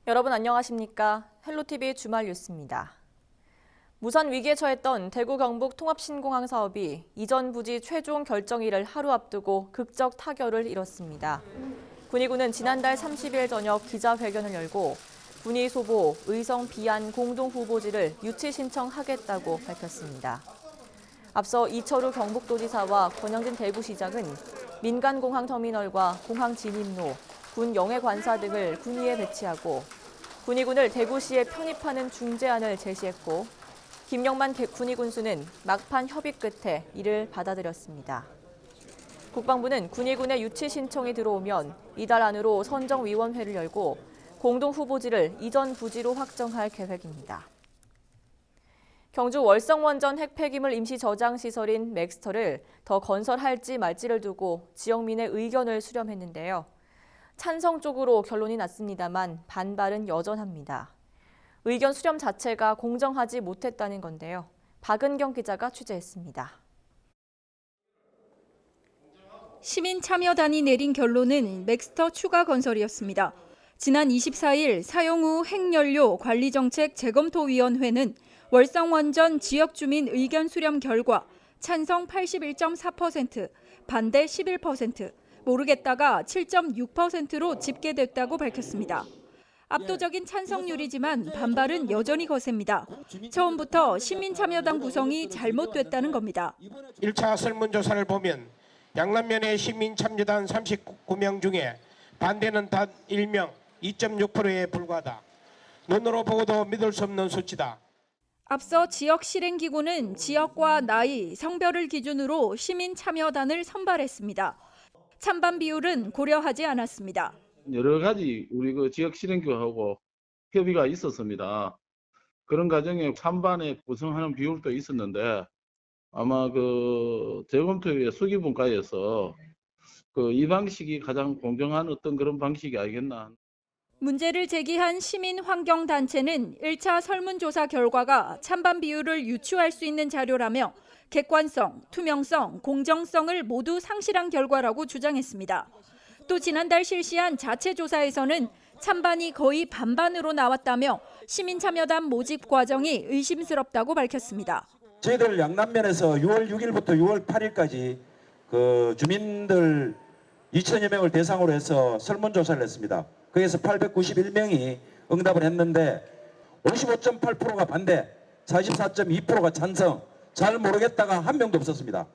여러분 안녕하십니까? 헬로티비 주말 뉴스입니다. 무산 위기에 처했던 대구 경북 통합신공항 사업이 이전 부지 최종 결정일을 하루 앞두고 극적 타결을 이뤘습니다. 군의군은 지난달 30일 저녁 기자회견을 열고 군의 소보, 의성 비안 공동 후보지를 유치 신청하겠다고 밝혔습니다. 앞서 이철우 경북도지사와 권영진 대구시장은 민간공항 터미널과 공항 진입로, 군 영해관사 등을 군위에 배치하고 군의군을 대구시에 편입하는 중재안을 제시했고 김영만 군의군수는 막판 협의 끝에 이를 받아들였습니다. 국방부는 군의군의 유치 신청이 들어오면 이달 안으로 선정위원회를 열고 공동 후보지를 이전 부지로 확정할 계획입니다. 경주 월성원전 핵폐기물 임시 저장 시설인 맥스터를 더 건설할지 말지를 두고 지역민의 의견을 수렴했는데요. 찬성 쪽으로 결론이 났습니다만 반발은 여전합니다. 의견 수렴 자체가 공정하지 못했다는 건데요. 박은경 기자가 취재했습니다. 시민참여단이 내린 결론은 맥스터 추가 건설이었습니다. 지난 24일 사용 후 핵연료 관리정책 재검토위원회는 월성원전 지역주민 의견 수렴 결과 찬성 81.4%, 반대 11%, 모르겠다가 7.6%로 집계됐다고 밝혔습니다. 압도적인 찬성률이지만 반발은 여전히 거셉니다. 처음부터 시민참여당 구성이 잘못됐다는 겁니다. 1차 설문조사를 보면 양남면의 시민참여단 39명 중에 반대는 단 1명, 2.6%에 불과하다. 눈으로 보고도 믿을 수 없는 수치다. 앞서 지역 실행기구는 지역과 나이, 성별을 기준으로 시민참여단을 선발했습니다. 찬반 비율은 고려하지 않았습니다. 여러 가지 우리 지역 실행기구하고 협의가 있었습니다. 그런 과정에 찬반에 구성하는 비율도 있었는데 아마 재검토의 수기분과에서 이 방식이 가장 공정한 어떤 그런 방식이 아니겠나. 문제를 제기한 시민환경단체는 1차 설문조사 결과가 찬반 비율을 유추할 수 있는 자료라며 객관성, 투명성, 공정성을 모두 상실한 결과라고 주장했습니다. 또 지난달 실시한 자체 조사에서는 찬반이 거의 반반으로 나왔다며 시민참여단 모집 과정이 의심스럽다고 밝혔습니다. 저희들 양남면에서 6월 6일부터 6월 8일까지 주민들 2천여 명을 대상으로 해서 설문조사를 했습니다. 거기에서 891명이 응답을 했는데 55.8%가 반대, 44.2%가 찬성, 잘 모르겠다가 한 명도 없었습니다.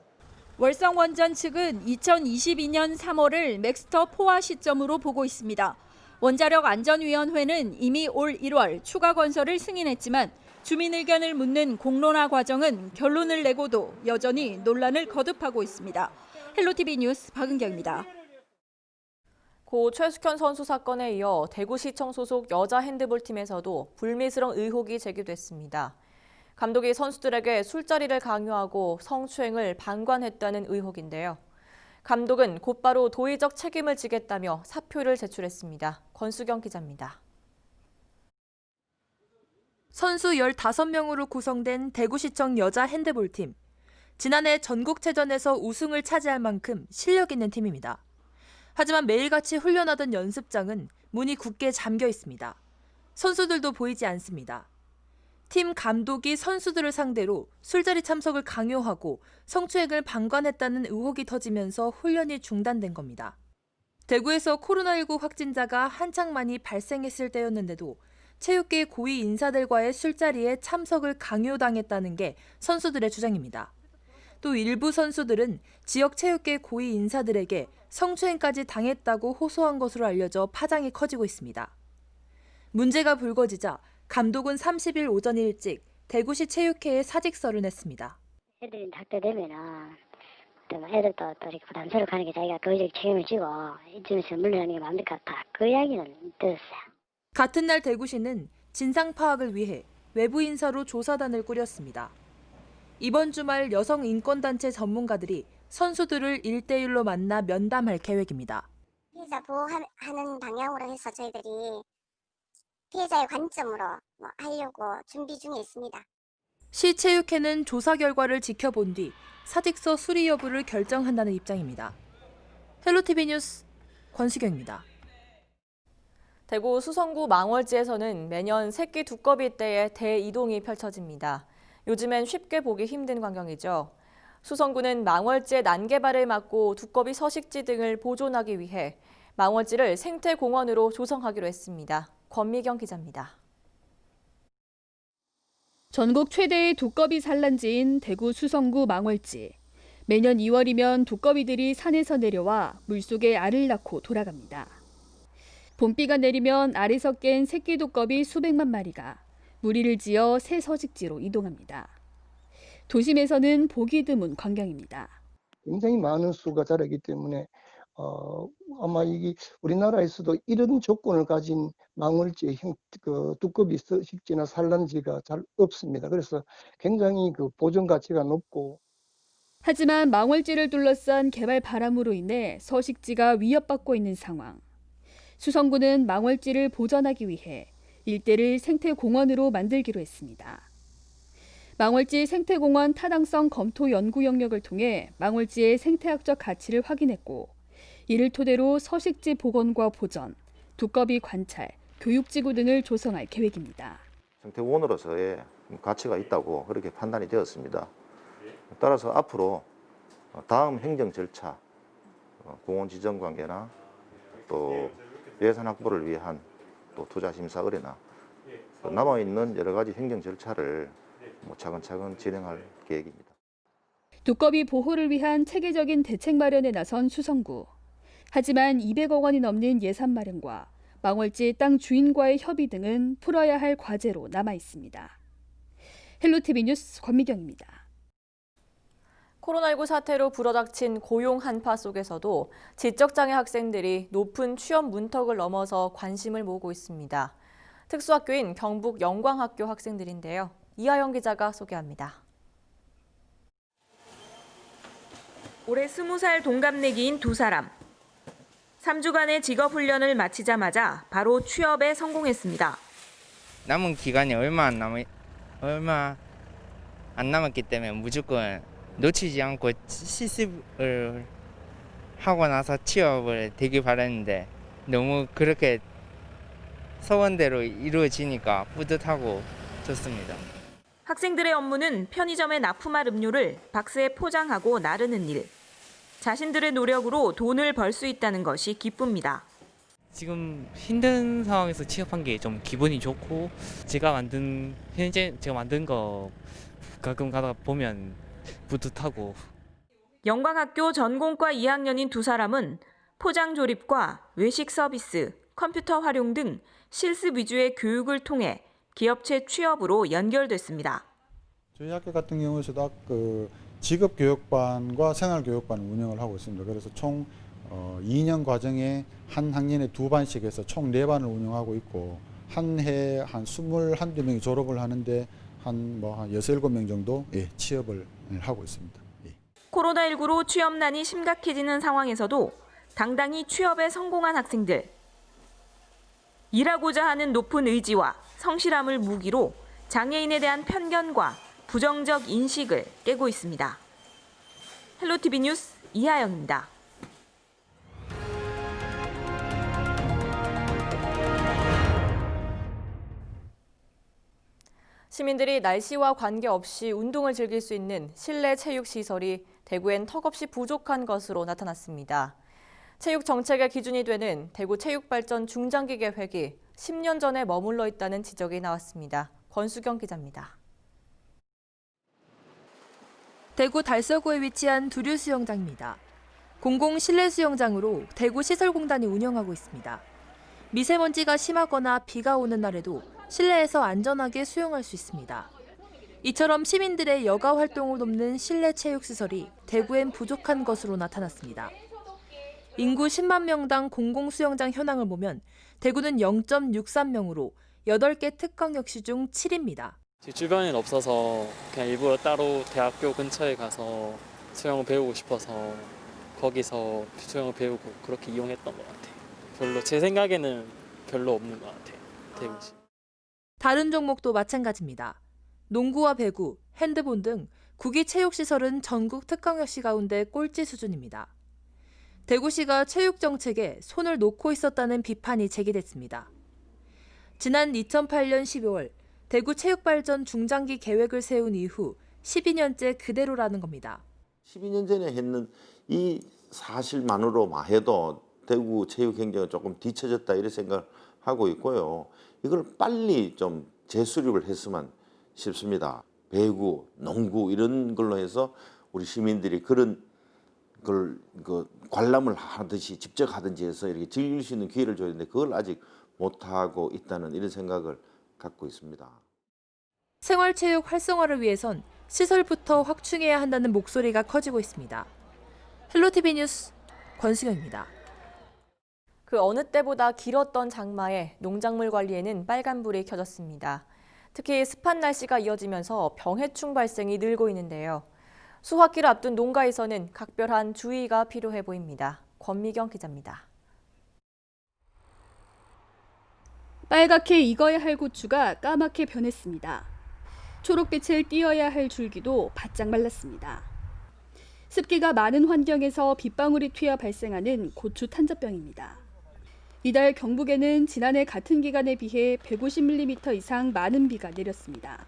월성원전 측은 2022년 3월을 맥스터 포화 시점으로 보고 있습니다. 원자력안전위원회는 이미 올 1월 추가 건설을 승인했지만 주민 의견을 묻는 공론화 과정은 결론을 내고도 여전히 논란을 거듭하고 있습니다. 헬로티비 뉴스 박은경입니다. 고 최숙현 선수 사건에 이어 대구시청 소속 여자 핸드볼팀에서도 불미스러운 의혹이 제기됐습니다. 감독이 선수들에게 술자리를 강요하고 성추행을 방관했다는 의혹인데요. 감독은 곧바로 도의적 책임을 지겠다며 사표를 제출했습니다. 권수경 기자입니다. 선수 15명으로 구성된 대구시청 여자 핸드볼팀. 지난해 전국체전에서 우승을 차지할 만큼 실력 있는 팀입니다. 하지만 매일같이 훈련하던 연습장은 문이 굳게 잠겨 있습니다. 선수들도 보이지 않습니다. 팀 감독이 선수들을 상대로 술자리 참석을 강요하고 성추행을 방관했다는 의혹이 터지면서 훈련이 중단된 겁니다. 대구에서 코로나19 확진자가 한창 많이 발생했을 때였는데도 체육계 고위 인사들과의 술자리에 참석을 강요당했다는 게 선수들의 주장입니다. 또 일부 선수들은 지역 체육계 고위 인사들에게 성추행까지 당했다고 호소한 것으로 알려져 파장이 커지고 있습니다. 문제가 불거지자 감독은 30일 오전 일찍 대구시 체육회에 사직서를 냈습니다. 애들이 닥터되면은 애들도 또 이렇게 부담스럽게 하는 게 자기가 거기적 책임을 지고 이쯤에서 물러나는 게 마음대로 같다. 그 이야기는 들었어요. 같은 날 대구시는 진상 파악을 위해 외부 인사로 조사단을 꾸렸습니다. 이번 주말 여성 인권단체 전문가들이 선수들을 1대1로 만나 면담할 계획입니다. 피해자 보호하는 방향으로 해서 저희들이 피해자의 관점으로 하려고 준비 중에 있습니다. 시체육회는 조사 결과를 지켜본 뒤 사직서 수리 여부를 결정한다는 입장입니다. 헬로티비 뉴스 권수경입니다. 대구 수성구 망월지에서는 매년 새끼 두꺼비 떼의 대이동이 펼쳐집니다. 요즘엔 쉽게 보기 힘든 광경이죠. 수성구는 망월지의 난개발을 막고 두꺼비 서식지 등을 보존하기 위해 망월지를 생태공원으로 조성하기로 했습니다. 권미경 기자입니다. 전국 최대의 두꺼비 산란지인 대구 수성구 망월지. 매년 2월이면 두꺼비들이 산에서 내려와 물속에 알을 낳고 돌아갑니다. 봄비가 내리면 알에서 깬 새끼 두꺼비 수백만 마리가 무리를 지어 새 서식지로 이동합니다. 도심에서는 보기 드문 광경입니다. 굉장히 많은 수가 자라기 때문에 아마 이게 우리나라에서도 이런 조건을 가진 망월지의 두꺼비 서식지나 산란지가 잘 없습니다. 그래서 굉장히 보존 가치가 높고. 하지만 망월지를 둘러싼 개발 바람으로 인해 서식지가 위협받고 있는 상황. 수성구는 망월지를 보전하기 위해 일대를 생태공원으로 만들기로 했습니다. 망월지 생태공원 타당성 검토 연구 영역을 통해 망월지의 생태학적 가치를 확인했고 이를 토대로 서식지 복원과 보전, 두꺼비 관찰, 교육지구 등을 조성할 계획입니다. 생태공원으로서의 가치가 있다고 그렇게 판단이 되었습니다. 따라서 앞으로 다음 행정 절차, 공원 지정 관계나 또 예산 확보를 위한 또 투자 심사 의뢰나 남아있는 여러 가지 행정 절차를 차근차근 진행할 계획입니다. 두꺼비 보호를 위한 체계적인 대책 마련에 나선 수성구. 하지만 200억 원이 넘는 예산 마련과 망월지 땅 주인과의 협의 등은 풀어야 할 과제로 남아 있습니다. 헬로티비 뉴스 권미경입니다. 코로나19 사태로 불어닥친 고용 한파 속에서도 지적장애 학생들이 높은 취업 문턱을 넘어서 관심을 모으고 있습니다. 특수학교인 경북 영광학교 학생들인데요. 이하영 기자가 소개합니다. 올해 20살 동갑내기인 두 사람. 3주간의 직업훈련을 마치자마자 바로 취업에 성공했습니다. 남은 기간이 얼마 안 남았기 때문에 무조건 놓치지 않고 실습을 하고 나서 취업을 되길 바랐는데 너무 그렇게 소원대로 이루어지니까 뿌듯하고 좋습니다. 학생들의 업무는 편의점에 납품할 음료를 박스에 포장하고 나르는 일. 자신들의 노력으로 돈을 벌 수 있다는 것이 기쁩니다. 지금 힘든 상황에서 취업한 게 좀 기분이 좋고 현재 제가 만든 거 가끔 가다 보면 뿌듯하고. 영광학교 전공과 2학년인 두 사람은 포장 조립과 외식 서비스, 컴퓨터 활용 등 실습 위주의 교육을 통해 기업체 취업으로 연결됐습니다. 저희 학교 같은 경우에서도 직업교육반과 생활교육반을 운영을 하고 있습니다. 그래서 총 2년 과정에 한 학년에 2반씩 해서 총 4반을 운영하고 있고 한 해 한 21~22명이 졸업을 하는데 한 6~7명 정도 취업을 하고 있습니다. 코로나19로 취업난이 심각해지는 상황에서도 당당히 취업에 성공한 학생들. 일하고자 하는 높은 의지와 성실함을 무기로 장애인에 대한 편견과 부정적 인식을 깨고 있습니다. 헬로티비 뉴스 이하영입니다. 시민들이 날씨와 관계없이 운동을 즐길 수 있는 실내 체육시설이 대구엔 턱없이 부족한 것으로 나타났습니다. 체육 정책의 기준이 되는 대구 체육발전 중장기 계획이 10년 전에 머물러 있다는 지적이 나왔습니다. 권수경 기자입니다. 대구 달서구에 위치한 두류 수영장입니다. 공공 실내 수영장으로 대구 시설공단이 운영하고 있습니다. 미세먼지가 심하거나 비가 오는 날에도 실내에서 안전하게 수영할 수 있습니다. 이처럼 시민들의 여가 활동을 돕는 실내 체육시설이 대구엔 부족한 것으로 나타났습니다. 인구 10만 명당 공공수영장 현황을 보면 대구는 0.63명으로 8개 특강역시 중 7위입니다. 제 주변엔 없어서 그냥 일부러 따로 대학교 근처에 가서 수영을 배우고 싶어서 거기서 수영을 배우고 그렇게 이용했던 것 같아요. 별로 제 생각에는 별로 없는 것 같아요. 대구시. 다른 종목도 마찬가지입니다. 농구와 배구, 핸드본 등 구기 체육시설은 전국 특강역시 가운데 꼴찌 수준입니다. 대구시가 체육 정책에 손을 놓고 있었다는 비판이 제기됐습니다. 지난 2008년 12월 대구 체육발전 중장기 계획을 세운 이후 12년째 그대로라는 겁니다. 12년 전에 했는 이 사실만으로만 해도 대구 체육 행정은 조금 뒤처졌다 이런 생각을 하고 있고요. 이걸 빨리 좀 재수립을 했으면 싶습니다. 배구, 농구 이런 걸로 해서 우리 시민들이 그런 걸 관람을 하듯이 직접 하든지 해서 이렇게 즐길 수 있는 기회를 줘야 되는데 그걸 아직 못하고 있다는 이런 생각을 갖고 있습니다. 생활체육 활성화를 위해선 시설부터 확충해야 한다는 목소리가 커지고 있습니다. 헬로티비 뉴스 권승영입니다. 그 어느 때보다 길었던 장마에 농작물 관리에는 빨간불이 켜졌습니다. 특히 습한 날씨가 이어지면서 병해충 발생이 늘고 있는데요. 수확기를 앞둔 농가에서는 각별한 주의가 필요해 보입니다. 권미경 기자입니다. 빨갛게 익어야 할 고추가 까맣게 변했습니다. 초록빛을 띄어야 할 줄기도 바짝 말랐습니다. 습기가 많은 환경에서 빗방울이 튀어 발생하는 고추 탄저병입니다. 이달 경북에는 지난해 같은 기간에 비해 150mm 이상 많은 비가 내렸습니다.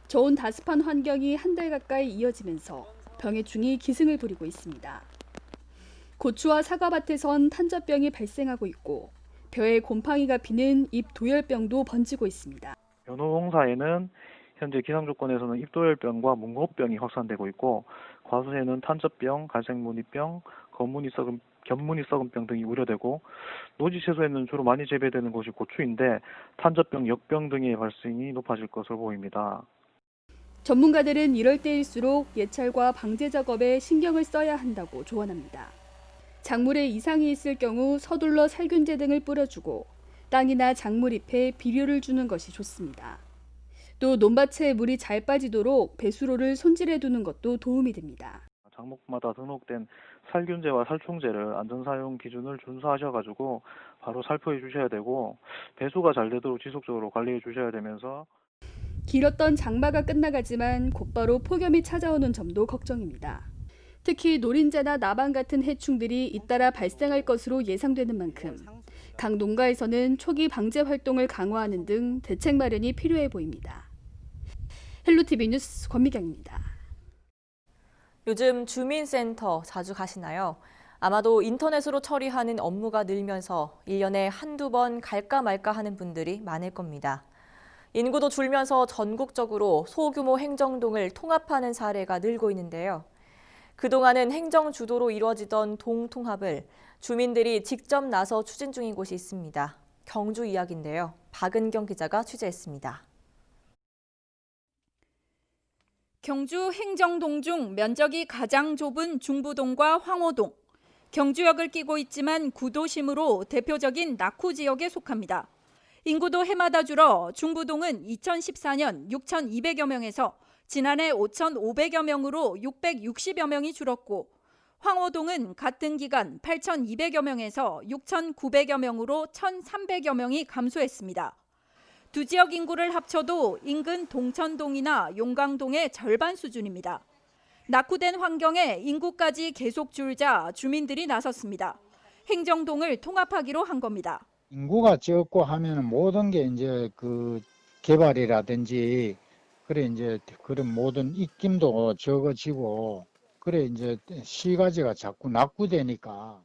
저온 다습한 환경이 한 달 가까이 이어지면서 병해충이 기승을 부리고 있습니다. 고추와 사과밭에선 탄저병이 발생하고 있고 벼에 곰팡이가 피는 잎도열병도 번지고 있습니다. 연호홍사에는 현재 기상 조건에서는 잎도열병과 문고병이 확산되고 있고 과수에는 탄저병, 갈색무늬병, 겹무늬 썩은병 등이 우려되고 노지 채소에는 주로 많이 재배되는 것이 고추인데 탄저병, 역병 등의 발생이 높아질 것으로 보입니다. 전문가들은 이럴 때일수록 예찰과 방제 작업에 신경을 써야 한다고 조언합니다. 작물에 이상이 있을 경우 서둘러 살균제 등을 뿌려주고 땅이나 작물잎에 비료를 주는 것이 좋습니다. 또 논밭에 물이 잘 빠지도록 배수로를 손질해 두는 것도 도움이 됩니다. 작목마다 등록된 살균제와 살충제를 안전사용 기준을 준수하셔가지고 바로 살포해 주셔야 되고 배수가 잘 되도록 지속적으로 관리해 주셔야 되면서 길었던 장마가 끝나가지만 곧바로 폭염이 찾아오는 점도 걱정입니다. 특히 노린재나 나방 같은 해충들이 잇따라 발생할 것으로 예상되는 만큼 각 농가에서는 초기 방제 활동을 강화하는 등 대책 마련이 필요해 보입니다. 헬로티비 뉴스 권미경입니다. 요즘 주민센터 자주 가시나요? 아마도 인터넷으로 처리하는 업무가 늘면서 1년에 한두 번 갈까 말까 하는 분들이 많을 겁니다. 인구도 줄면서 전국적으로 소규모 행정동을 통합하는 사례가 늘고 있는데요. 그동안은 행정 주도로 이루어지던 동통합을 주민들이 직접 나서 추진 중인 곳이 있습니다. 경주 이야기인데요. 박은경 기자가 취재했습니다. 경주 행정동 중 면적이 가장 좁은 중부동과 황호동. 경주역을 끼고 있지만 구도심으로 대표적인 낙후 지역에 속합니다. 인구도 해마다 줄어 중부동은 2014년 6,200여 명에서 지난해 5,500여 명으로 660여 명이 줄었고 황호동은 같은 기간 8,200여 명에서 6,900여 명으로 1,300여 명이 감소했습니다. 두 지역 인구를 합쳐도 인근 동천동이나 용강동의 절반 수준입니다. 낙후된 환경에 인구까지 계속 줄자 주민들이 나섰습니다. 행정동을 통합하기로 한 겁니다. 인구가 적고 하면 모든 게 이제 그 개발이라든지 그래 이제 그런 모든 입김도 적어지고 그래 이제 시가지가 자꾸 낙후되니까.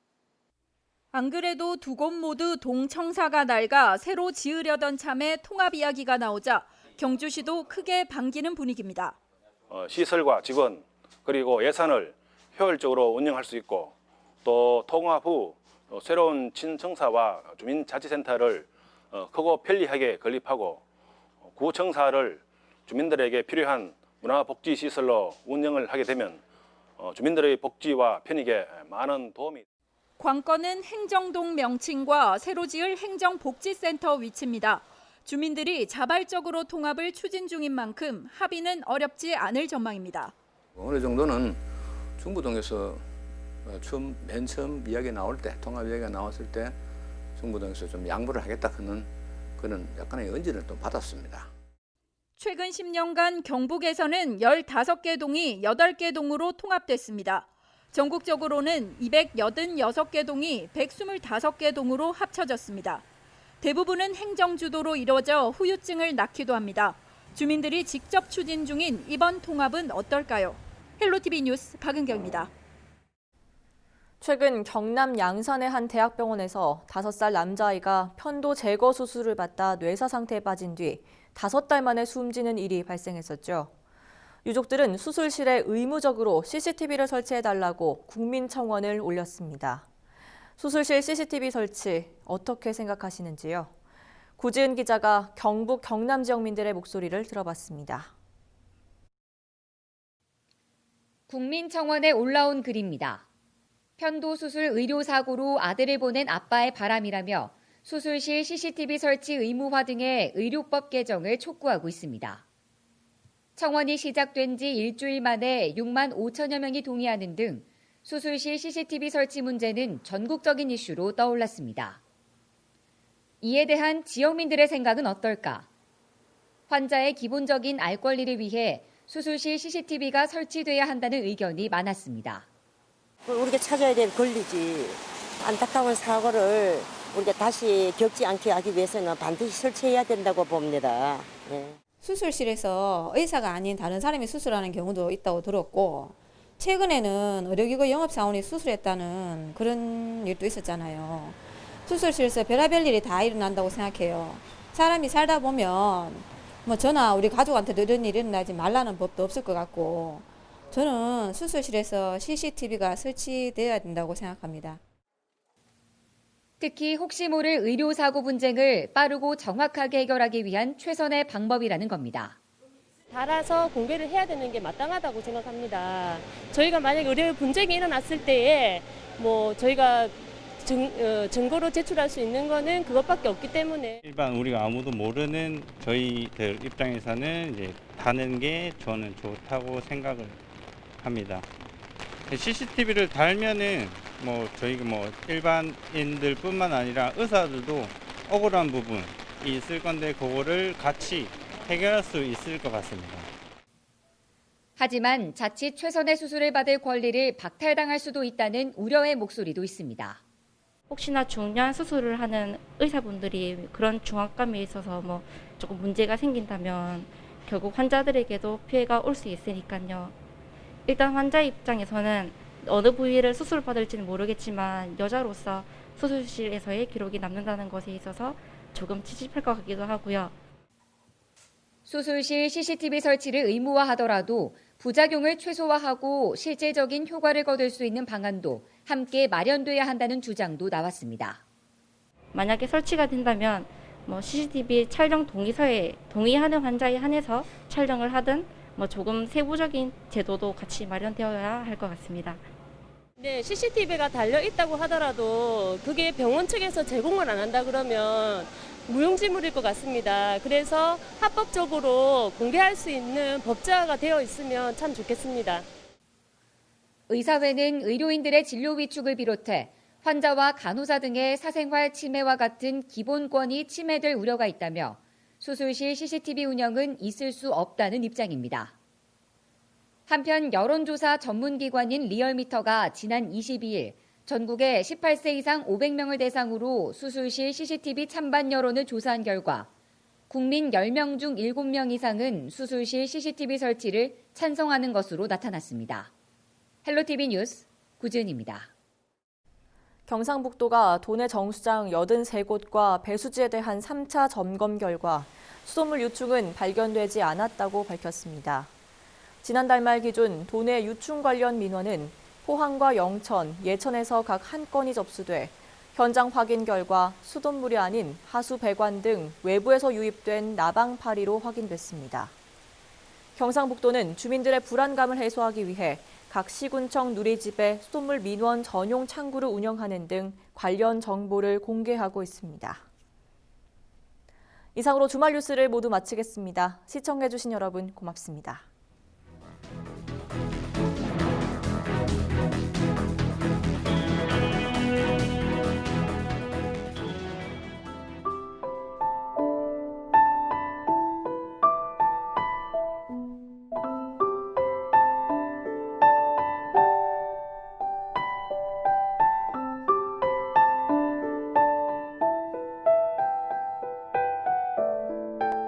안 그래도 두 곳 모두 동청사가 낡아 새로 지으려던 참에 통합 이야기가 나오자 경주시도 크게 반기는 분위기입니다. 시설과 직원 그리고 예산을 효율적으로 운영할 수 있고 또 통합 후 새로운 친청사와 주민자치센터를 크고 편리하게 건립하고 구청사를 주민들에게 필요한 문화복지시설로 운영을 하게 되면 주민들의 복지와 편익에 많은 도움이 관건은 행정동 명칭과 새로 지을 행정복지센터 위치입니다. 주민들이 자발적으로 통합을 추진 중인 만큼 합의는 어렵지 않을 전망입니다. 어느 정도는 중부동에서 맨 처음 이야기 나올 때, 통합 이야기가 나왔을 때 중부동에서 좀 양보를 하겠다 하는 그런 약간의 언지를 또 받았습니다. 최근 10년간 경북에서는 15개 동이 8개 동으로 통합됐습니다. 전국적으로는 286개 동이 125개 동으로 합쳐졌습니다. 대부분은 행정주도로 이루어져 후유증을 낳기도 합니다. 주민들이 직접 추진 중인 이번 통합은 어떨까요? 헬로티비 뉴스 박은경입니다. 최근 경남 양산의 한 대학병원에서 5살 남자아이가 편도 제거 수술을 받다 뇌사 상태에 빠진 뒤 5달 만에 숨지는 일이 발생했었죠. 유족들은 수술실에 의무적으로 CCTV를 설치해달라고 국민청원을 올렸습니다. 수술실 CCTV 설치 어떻게 생각하시는지요? 구지은 기자가 경북 경남 지역민들의 목소리를 들어봤습니다. 국민청원에 올라온 글입니다. 편도수술 의료사고로 아들을 보낸 아빠의 바람이라며 수술실 CCTV 설치 의무화 등의 의료법 개정을 촉구하고 있습니다. 청원이 시작된 지 일주일 만에 6만 5천여 명이 동의하는 등 수술실 CCTV 설치 문제는 전국적인 이슈로 떠올랐습니다. 이에 대한 지역민들의 생각은 어떨까? 환자의 기본적인 알 권리를 위해 수술실 CCTV가 설치돼야 한다는 의견이 많았습니다. 우리가 찾아야 될 권리지. 안타까운 사고를 우리가 다시 겪지 않게 하기 위해서는 반드시 설치해야 된다고 봅니다. 네. 수술실에서 의사가 아닌 다른 사람이 수술하는 경우도 있다고 들었고 최근에는 의료기구 영업사원이 수술했다는 그런 일도 있었잖아요. 수술실에서 별의별 일이 다 일어난다고 생각해요. 사람이 살다 보면 뭐 저나 우리 가족한테도 이런 일이 일어나지 말라는 법도 없을 것 같고 저는 수술실에서 CCTV가 설치되어야 된다고 생각합니다. 특히 혹시 모를 의료사고 분쟁을 빠르고 정확하게 해결하기 위한 최선의 방법이라는 겁니다. 달아서 공개를 해야 되는 게 마땅하다고 생각합니다. 저희가 만약에 의료 분쟁이 일어났을 때에 뭐 저희가 증거로 제출할 수 있는 거는 그것밖에 없기 때문에 일반 우리가 아무도 모르는 저희들 입장에서는 이제 다는 게 저는 좋다고 생각을 합니다. CCTV를 달면은 뭐 저희가 뭐 일반인들뿐만 아니라 의사들도 억울한 부분이 있을 건데 그거를 같이 해결할 수 있을 것 같습니다. 하지만 자칫 최선의 수술을 받을 권리를 박탈당할 수도 있다는 우려의 목소리도 있습니다. 혹시나 중요한 수술을 하는 의사분들이 그런 중압감에 있어서 뭐 조금 문제가 생긴다면 결국 환자들에게도 피해가 올 수 있으니까요. 일단 환자 입장에서는 어느 부위를 수술받을지는 모르겠지만 여자로서 수술실에서의 기록이 남는다는 것에 있어서 조금 찝찝할 것 같기도 하고요. 수술실 CCTV 설치를 의무화하더라도 부작용을 최소화하고 실제적인 효과를 거둘 수 있는 방안도 함께 마련돼야 한다는 주장도 나왔습니다. 만약에 설치가 된다면 뭐 CCTV 촬영 동의서에 동의하는 환자에 한해서 촬영을 하든 뭐 조금 세부적인 제도도 같이 마련되어야 할 것 같습니다. 네, CCTV가 달려 있다고 하더라도 그게 병원 측에서 제공을 안 한다 그러면 무용지물일 것 같습니다. 그래서 합법적으로 공개할 수 있는 법제화가 되어 있으면 참 좋겠습니다. 의사회는 의료인들의 진료 위축을 비롯해 환자와 간호사 등의 사생활 침해와 같은 기본권이 침해될 우려가 있다며 수술실 CCTV 운영은 있을 수 없다는 입장입니다. 한편 여론조사 전문기관인 리얼미터가 지난 22일 전국의 18세 이상 500명을 대상으로 수술실 CCTV 찬반 여론을 조사한 결과 국민 10명 중 7명 이상은 수술실 CCTV 설치를 찬성하는 것으로 나타났습니다. 헬로티비 뉴스 구지은입니다. 경상북도가 도내 정수장 83곳과 배수지에 대한 3차 점검 결과 수돗물 유충은 발견되지 않았다고 밝혔습니다. 지난달 말 기준 도내 유충 관련 민원은 포항과 영천, 예천에서 각 1건이 접수돼 현장 확인 결과 수돗물이 아닌 하수 배관 등 외부에서 유입된 나방 파리로 확인됐습니다. 경상북도는 주민들의 불안감을 해소하기 위해 각 시군청 누리집에 수돗물 민원 전용 창구를 운영하는 등 관련 정보를 공개하고 있습니다. 이상으로 주말 뉴스를 모두 마치겠습니다. 시청해주신 여러분 고맙습니다.